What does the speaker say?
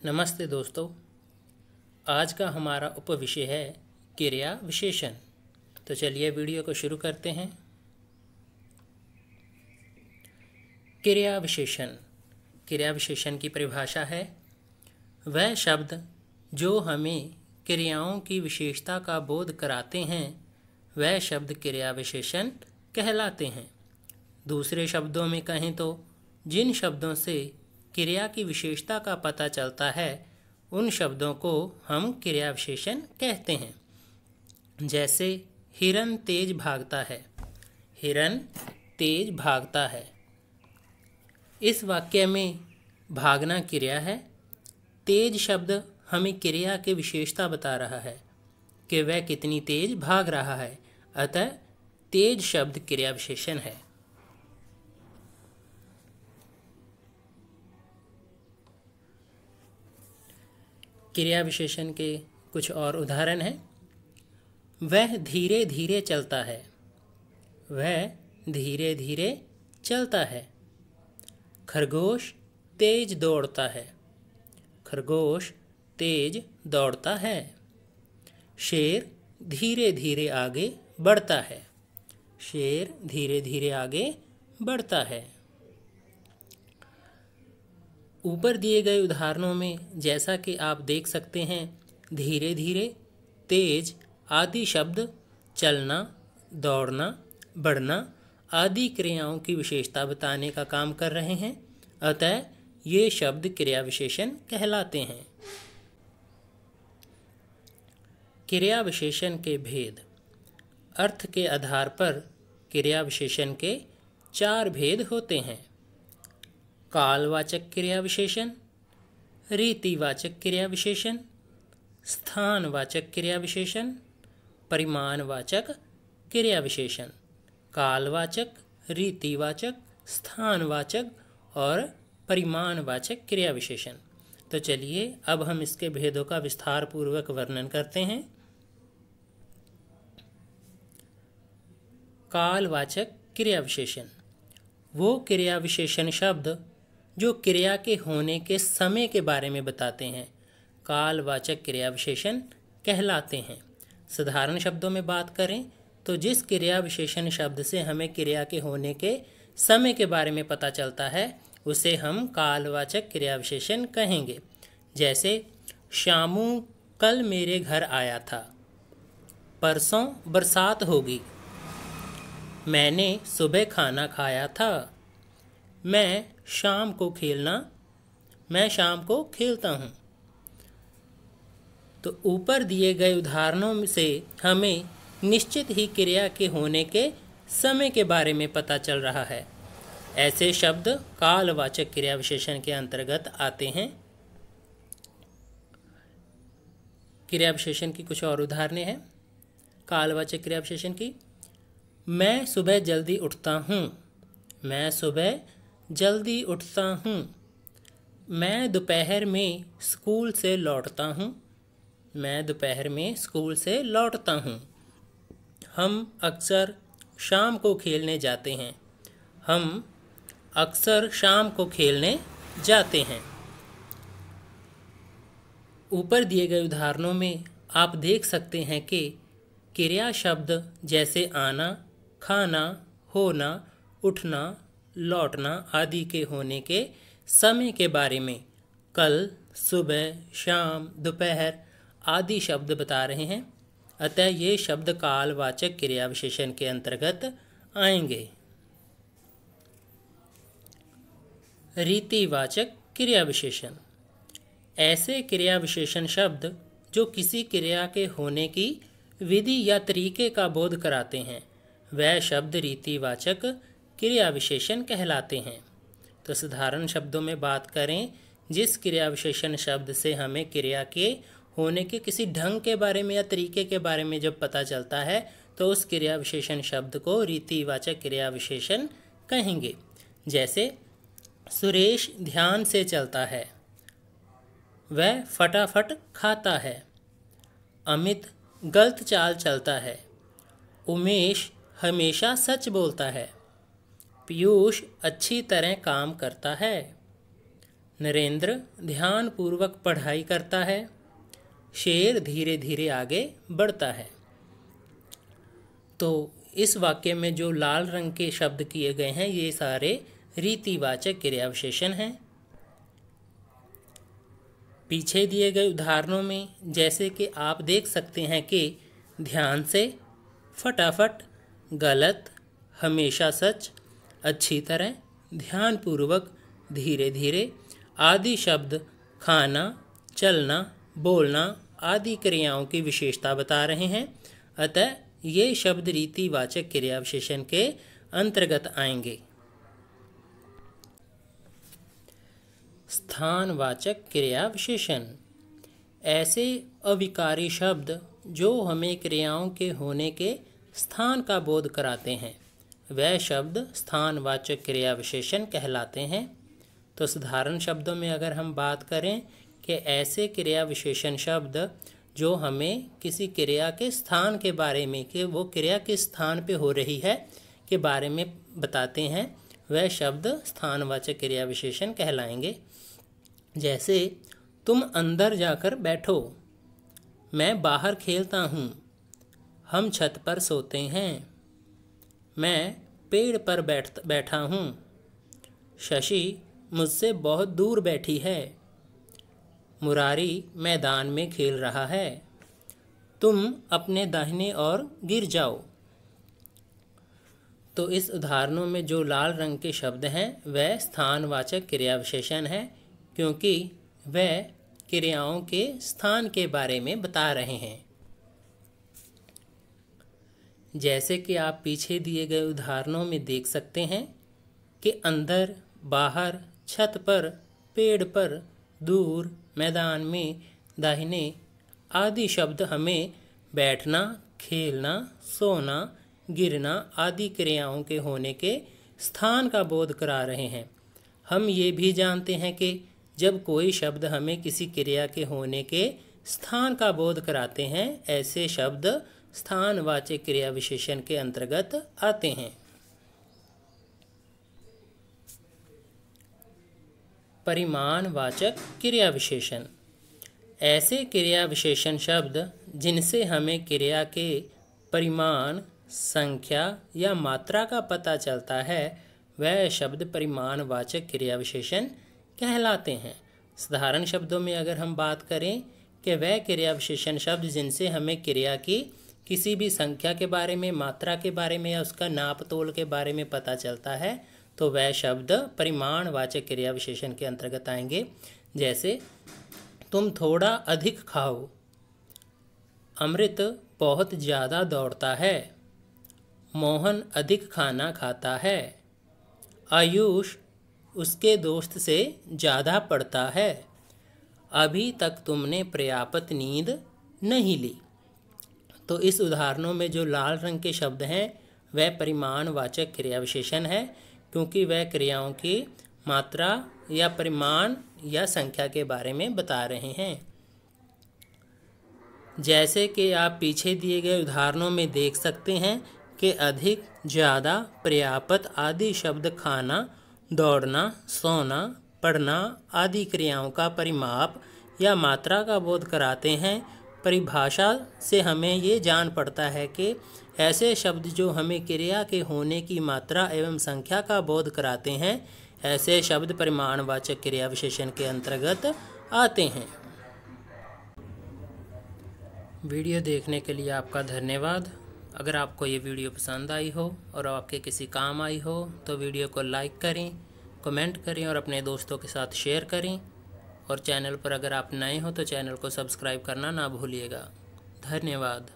नमस्ते दोस्तों। आज का हमारा उपविषय है क्रिया विशेषण। तो चलिए वीडियो को शुरू करते हैं। क्रिया विशेषण। क्रिया विशेषण की परिभाषा है वह शब्द जो हमें क्रियाओं की विशेषता का बोध कराते हैं, वह शब्द क्रिया विशेषण कहलाते हैं। दूसरे शब्दों में कहें तो जिन शब्दों से क्रिया की विशेषता का पता चलता है उन शब्दों को हम क्रिया विशेषण कहते हैं। जैसे हिरन तेज भागता है। हिरन तेज भागता है। इस वाक्य में भागना क्रिया है। तेज शब्द हमें क्रिया की विशेषता बता रहा है कि वह कितनी तेज भाग रहा है, अतः तेज शब्द क्रिया विशेषण है। क्रिया विशेषण के कुछ और उदाहरण हैं। वह धीरे धीरे चलता है। वह धीरे धीरे चलता है। खरगोश तेज दौड़ता है। खरगोश तेज दौड़ता है। शेर धीरे धीरे आगे बढ़ता है। शेर धीरे धीरे आगे बढ़ता है। ऊपर दिए गए उदाहरणों में जैसा कि आप देख सकते हैं, धीरे धीरे, तेज आदि शब्द चलना, दौड़ना, बढ़ना आदि क्रियाओं की विशेषता बताने का काम कर रहे हैं, अतः ये शब्द क्रिया विशेषण कहलाते हैं। क्रिया विशेषण के भेद। अर्थ के आधार पर क्रिया विशेषण के 4 भेद होते हैं। कालवाचक क्रिया विशेषण, रीतिवाचक क्रिया विशेषण, स्थानवाचक क्रिया विशेषण, परिमाणवाचक क्रिया विशेषण। कालवाचक, रीतिवाचक, स्थानवाचक और परिमाणवाचक क्रिया विशेषण। तो चलिए अब हम इसके भेदों का विस्तार पूर्वक वर्णन करते हैं। कालवाचक क्रिया विशेषण वो क्रिया विशेषण शब्द जो क्रिया के होने के समय के बारे में बताते हैं, कालवाचक क्रिया विशेषण कहलाते हैं। साधारण शब्दों में बात करें तो जिस क्रिया विशेषण शब्द से हमें क्रिया के होने के समय के बारे में पता चलता है उसे हम कालवाचक क्रिया विशेषण कहेंगे। जैसे शामू कल मेरे घर आया था। परसों बरसात होगी। मैंने सुबह खाना खाया था। मैं शाम को खेलता हूँ। तो ऊपर दिए गए उदाहरणों से हमें निश्चित ही क्रिया के होने के समय के बारे में पता चल रहा है। ऐसे शब्द कालवाचक क्रिया विशेषण के अंतर्गत आते हैं। क्रिया विशेषण की कुछ और उदाहरणें हैं कालवाचक क्रिया विशेषण की। मैं सुबह जल्दी उठता हूँ। मैं सुबह जल्दी उठता हूँ। मैं दोपहर में स्कूल से लौटता हूँ। मैं दोपहर में स्कूल से लौटता हूँ। हम अक्सर शाम को खेलने जाते हैं। हम अक्सर शाम को खेलने जाते हैं। ऊपर दिए गए उदाहरणों में आप देख सकते हैं कि क्रिया शब्द जैसे आना, खाना, होना, उठना, लौटना आदि के होने के समय के बारे में कल, सुबह, शाम, दोपहर आदि शब्द बता रहे हैं, अतः ये शब्द कालवाचक क्रिया विशेषण के अंतर्गत आएंगे। रीतिवाचक क्रिया विशेषण ऐसे क्रिया विशेषण शब्द जो किसी क्रिया के होने की विधि या तरीके का बोध कराते हैं, वह शब्द रीतिवाचक क्रिया विशेषण कहलाते हैं। तो साधारण शब्दों में बात करें, जिस क्रिया विशेषण शब्द से हमें क्रिया के होने के किसी ढंग के बारे में या तरीके के बारे में जब पता चलता है तो उस क्रिया विशेषण शब्द को रीतिवाचक क्रिया विशेषण कहेंगे। जैसे सुरेश ध्यान से चलता है। वह फटाफट खाता है। अमित गलत चाल चलता है। उमेश हमेशा सच बोलता है। पीयूष अच्छी तरह काम करता है। नरेंद्र ध्यानपूर्वक पढ़ाई करता है। शेर धीरे धीरे आगे बढ़ता है। तो इस वाक्य में जो लाल रंग के शब्द किए गए हैं ये सारे रीतिवाचक क्रिया विशेषण हैं। पीछे दिए गए उदाहरणों में जैसे कि आप देख सकते हैं कि ध्यान से, फटाफट, गलत, हमेशा सच, अच्छी तरह, ध्यानपूर्वक, धीरे धीरे आदि शब्द खाना, चलना, बोलना आदि क्रियाओं की विशेषता बता रहे हैं। अतः ये शब्द रीतिवाचक क्रिया विशेषण के अंतर्गत आएंगे। स्थानवाचक क्रिया विशेषण ऐसे अविकारी शब्द जो हमें क्रियाओं के होने के स्थान का बोध कराते हैं वह शब्द स्थानवाचक क्रिया विशेषण कहलाते हैं। तो साधारण शब्दों में अगर हम बात करें कि ऐसे क्रिया विशेषण शब्द जो हमें किसी क्रिया के स्थान के बारे में कि वो क्रिया किस स्थान पे हो रही है के बारे में बताते हैं वह शब्द स्थानवाचक क्रिया विशेषण कहलाएंगे। जैसे तुम अंदर जाकर बैठो, मैं बाहर खेलता हूँ, हम छत पर सोते हैं, मैं पेड़ पर बैठा हूँ, शशि मुझसे बहुत दूर बैठी है, मुरारी मैदान में खेल रहा है, तुम अपने दाहिने ओर गिर जाओ। तो इस उदाहरणों में जो लाल रंग के शब्द हैं वह स्थानवाचक क्रिया विशेषण है क्योंकि वह क्रियाओं के स्थान के बारे में बता रहे हैं। जैसे कि आप पीछे दिए गए उदाहरणों में देख सकते हैं कि अंदर, बाहर, छत पर, पेड़ पर, दूर, मैदान में, दाहिने आदि शब्द हमें बैठना, खेलना, सोना, गिरना आदि क्रियाओं के होने के स्थान का बोध करा रहे हैं। हम ये भी जानते हैं कि जब कोई शब्द हमें किसी क्रिया के होने के स्थान का बोध कराते हैं ऐसे शब्द स्थानवाचक क्रिया विशेषण के अंतर्गत आते हैं। परिमाणवाचक क्रिया विशेषण ऐसे क्रिया विशेषण शब्द जिनसे हमें क्रिया के परिमाण, संख्या या मात्रा का पता चलता है वह शब्द परिमाणवाचक क्रिया विशेषण कहलाते हैं। साधारण शब्दों में अगर हम बात करें कि वह क्रिया विशेषण शब्द जिनसे हमें क्रिया की किसी भी संख्या के बारे में, मात्रा के बारे में या उसका नाप तोल के बारे में पता चलता है तो वह शब्द परिमाणवाचक क्रिया विशेषण के अंतर्गत आएंगे। जैसे तुम थोड़ा अधिक खाओ, अमृत बहुत ज़्यादा दौड़ता है, मोहन अधिक खाना खाता है, आयुष उसके दोस्त से ज़्यादा पढ़ता है, अभी तक तुमने पर्याप्त नींद नहीं ली। तो इस उदाहरणों में जो लाल रंग के शब्द हैं वह परिमाणवाचक क्रिया विशेषण है क्योंकि वह क्रियाओं की मात्रा या परिमाण या संख्या के बारे में बता रहे हैं। जैसे कि आप पीछे दिए गए उदाहरणों में देख सकते हैं कि अधिक, ज़्यादा, पर्याप्त आदि शब्द खाना, दौड़ना, सोना, पढ़ना आदि क्रियाओं का परिमाप या मात्रा का बोध कराते हैं। परिभाषा से हमें ये जान पड़ता है कि ऐसे शब्द जो हमें क्रिया के होने की मात्रा एवं संख्या का बोध कराते हैं ऐसे शब्द परिमाणवाचक क्रिया विशेषण के अंतर्गत आते हैं। वीडियो देखने के लिए आपका धन्यवाद। अगर आपको ये वीडियो पसंद आई हो और आपके किसी काम आई हो तो वीडियो को लाइक करें, कमेंट करें और अपने दोस्तों के साथ शेयर करें। और चैनल पर अगर आप नए हो तो चैनल को सब्सक्राइब करना ना भूलिएगा। धन्यवाद।